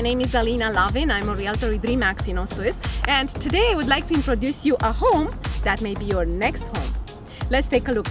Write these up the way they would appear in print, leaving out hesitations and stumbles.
name is Alina Lavin. I'm a realtor with RE/MAX in Osoyoos, and today I would like to introduce you a home that may be your next home. Let's take a look.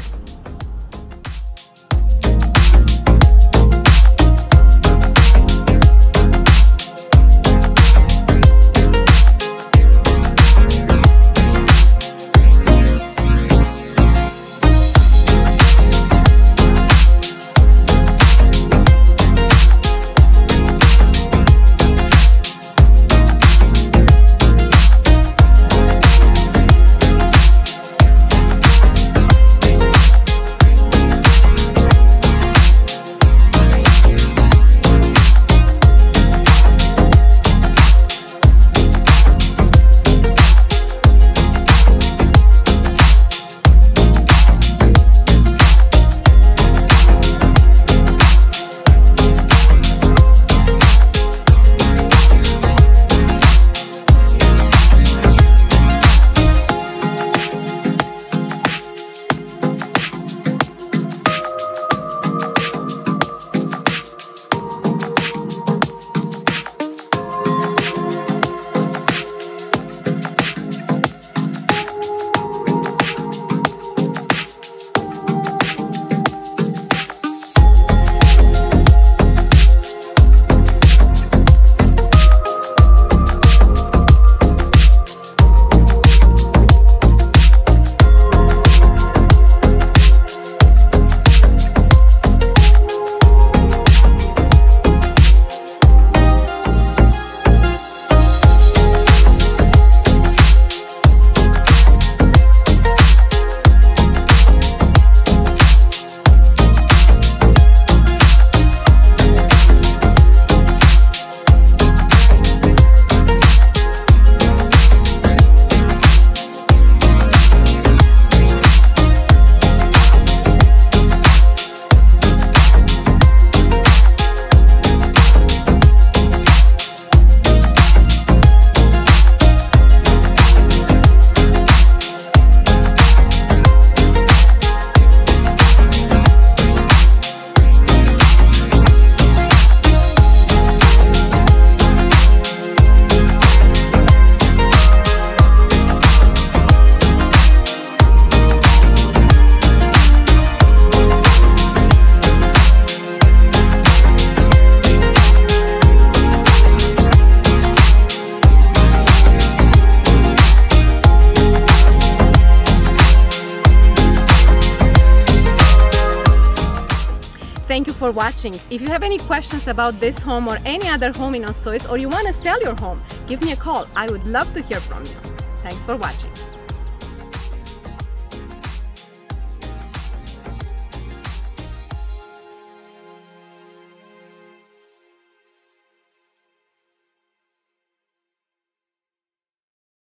Thank you for watching. If you have any questions about this home or any other home in Osoyoos, or you want to sell your home, give me a call. I would love to hear from you. Thanks for watching.